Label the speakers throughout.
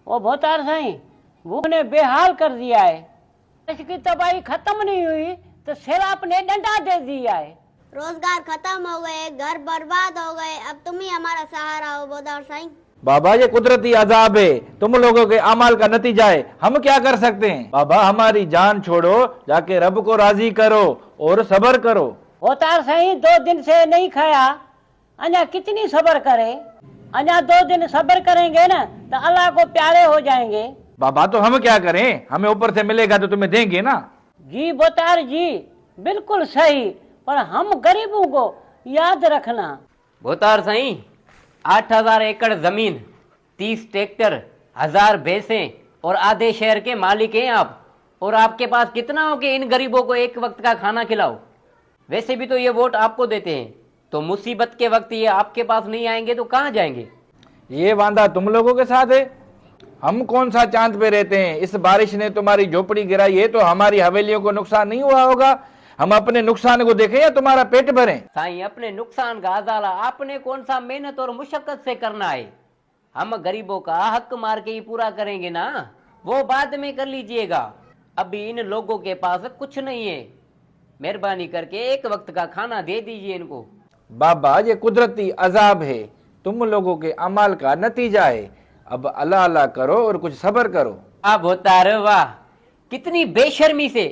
Speaker 1: वो भोतार साईं, भूख ने बेहाल कर दिया है। देश की तबाही खत्म नहीं हुई तो सैलाब ने डंडा दे दिया है।
Speaker 2: रोजगार खत्म हो गए, घर बर्बाद हो गए, अब तुम ही हमारा सहारा हो भोतार साईं।
Speaker 3: बाबा ये कुदरती अजाब है, तुम लोगों के अमाल का नतीजा है, हम क्या कर सकते हैं। बाबा हमारी जान छोड़ो, जाके रब को राजी करो और सब्र करो।
Speaker 1: भोतार साईं 2 दिन से नहीं खाया, अना कितनी सब्र करे। अना 2 दिन सब्र करेंगे ना तो अल्लाह को प्यारे हो जाएंगे।
Speaker 3: बाबा तो हम क्या करें, हमें ऊपर से मिलेगा तो तुम्हें देंगे ना।
Speaker 1: जी भोतार जी, बिल्कुल सही, पर हम गरीबों को याद रखना।
Speaker 4: भोतार साईं, 8,000 एकड़ जमीन, 30 ट्रैक्टर, 1000 भैंसें और आधे शहर के मालिक हैं आप, और आपके पास कितना हो कि इन गरीबों को एक वक्त का खाना खिलाओ। वैसे भी तो ये वोट आपको देते हैं, तो मुसीबत के वक्त ये आपके पास नहीं आएंगे तो कहाँ जाएंगे।
Speaker 3: ये वादा तुम लोगों के साथ है, हम कौन सा चांद पे रहते हैं। इस बारिश ने तुम्हारी झोपड़ी गिराई है तो हमारी हवेलियों को नुकसान नहीं हुआ होगा। हम अपने नुकसान को देखें या तुम्हारा पेट भरें।
Speaker 4: साईं, अपने नुकसान का अजाला आपने कौन सा मेहनत और मुशक्कत से करना है। हम गरीबों का हक मार के ही पूरा करेंगे ना, वो बाद में कर लीजिएगा। अभी इन लोगों के पास कुछ नहीं है, मेहरबानी करके एक वक्त का खाना दे दीजिए इनको।
Speaker 3: बाबा ये कुदरती अजाब है, तुम लोगों के अमाल का नतीजा है। अब अल्लाह अल्लाह करो और कुछ सब्र करो।
Speaker 4: आप होता रे वाह, कितनी बेशर्मी से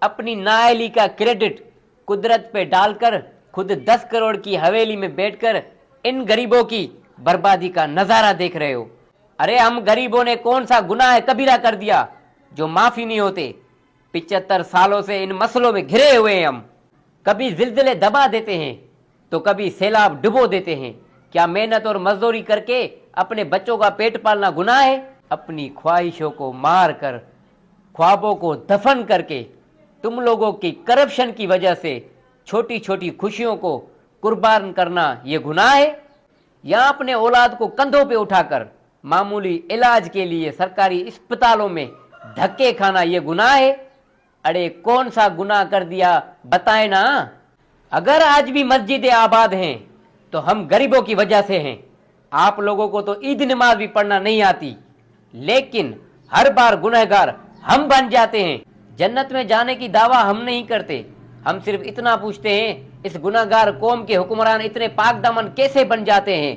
Speaker 4: अपनी नाअहली का क्रेडिट कुदरत पे डालकर खुद 10 करोड़ की हवेली में बैठकर इन गरीबों की बर्बादी का नजारा देख रहे हो। अरे हम गरीबों ने कौन सा गुनाह कबीरा कर दिया जो माफी नहीं होते। 75 सालों से इन मसलों में घिरे हुए हैं हम। कभी जिलजिले दबा देते हैं तो कभी सैलाब डुबो देते हैं। क्या मेहनत और मजदूरी करके अपने बच्चों का पेट पालना गुनाह है। अपनी ख्वाहिशों को मार कर, ख्वाबों को दफन करके, तुम लोगों की करप्शन की वजह से छोटी छोटी खुशियों को कुर्बान करना ये गुनाह है, या अपने औलाद को कंधों पे उठाकर मामूली इलाज के लिए सरकारी अस्पतालों में धक्के खाना ये गुनाह है। अरे कौन सा गुनाह कर दिया बताए ना। अगर आज भी मस्जिदें आबाद हैं तो हम गरीबों की वजह से हैं। आप लोगों को तो ईद नमाज भी पढ़ना नहीं आती, लेकिन हर बार गुनहगार हम बन जाते हैं। जन्नत में जाने की दावा हम नहीं करते, हम सिर्फ इतना पूछते हैं इस गुनहगार कौम के हुक्मरान इतने पाक दामन कैसे बन जाते हैं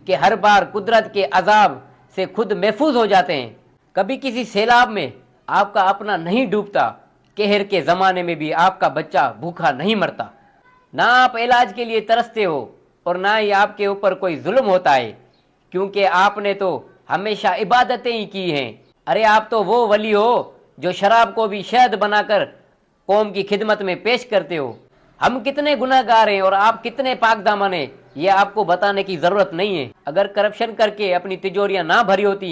Speaker 4: कि हर बार कुदरत के अजाब से खुद महफूज हो जाते हैं। कभी किसी सैलाब में आपका अपना नहीं डूबता, कहर के जमाने में भी आपका बच्चा भूखा नहीं मरता। ना आप इलाज के लिए तरसते हो और ना ही आपके ऊपर कोई जुल्म होता है, क्योंकि आपने तो हमेशा इबादतें ही की हैं। अरे आप तो वो वली हो जो शराब को भी शहद बनाकर कौम की खिदमत में पेश करते हो। हम कितने गुनहगार हैं और आप कितने पाक दामन हैं, ये आपको बताने की जरूरत नहीं है। अगर करप्शन करके अपनी तिजोरियां ना भरी होती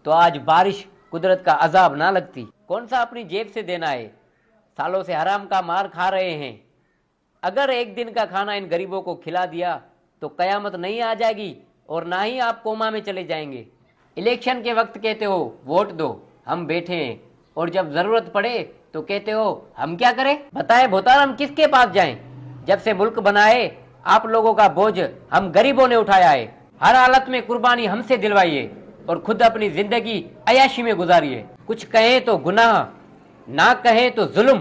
Speaker 4: तो आज बारिश कुदरत का अजाब ना लगती। कौन सा अपनी जेब से देना है, सालों से हराम का मार खा रहे हैं। अगर एक दिन का खाना इन गरीबों को खिला दिया तो कयामत नहीं आ जाएगी और ना ही आप कोमा में चले जाएंगे। इलेक्शन के वक्त कहते हो वोट दो, हम बैठे हैं, और जब जरूरत पड़े तो कहते हो हम क्या करें। बताए भोतार, हम किसके पास जाएं। जब से मुल्क बनाए आप लोगों का बोझ हम गरीबों ने उठाया है। हर हालत में कुर्बानी हमसे दिलवाई है और खुद अपनी जिंदगी अयाशी में गुजारी है। कुछ कहें तो गुनाह, ना कहें तो जुल्म,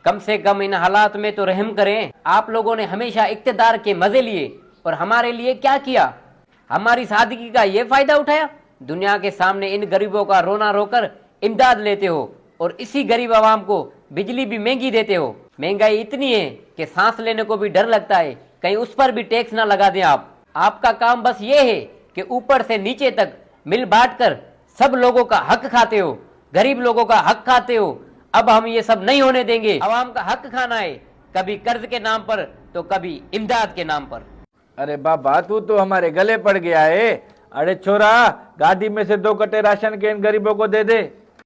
Speaker 4: कम से कम इन हालात में तो रहम करें। आप लोगों ने हमेशा इक्तदार के मजे लिए और हमारे लिए क्या किया। हमारी सादगी का ये फायदा उठाया। दुनिया के सामने इन गरीबों का रोना रोकर इमदाद लेते हो और इसी गरीब आवाम को बिजली भी महंगी देते हो। महंगाई इतनी है कि सांस लेने को भी डर लगता है, कहीं उस पर भी टैक्स ना लगा दें आप। आपका काम बस ये है कि ऊपर से नीचे तक मिल बांट कर सब लोगों का हक खाते हो, गरीब लोगों का हक खाते हो। अब हम ये सब नहीं होने देंगे। आवाम का हक खाना है, कभी कर्ज के नाम पर तो कभी इमदाद के नाम पर।
Speaker 3: अरे बाबा तू तो हमारे गले पड़ गया है। अरे छोरा, गाड़ी में से 2 कट्टे राशन के इन गरीबों को दे दे।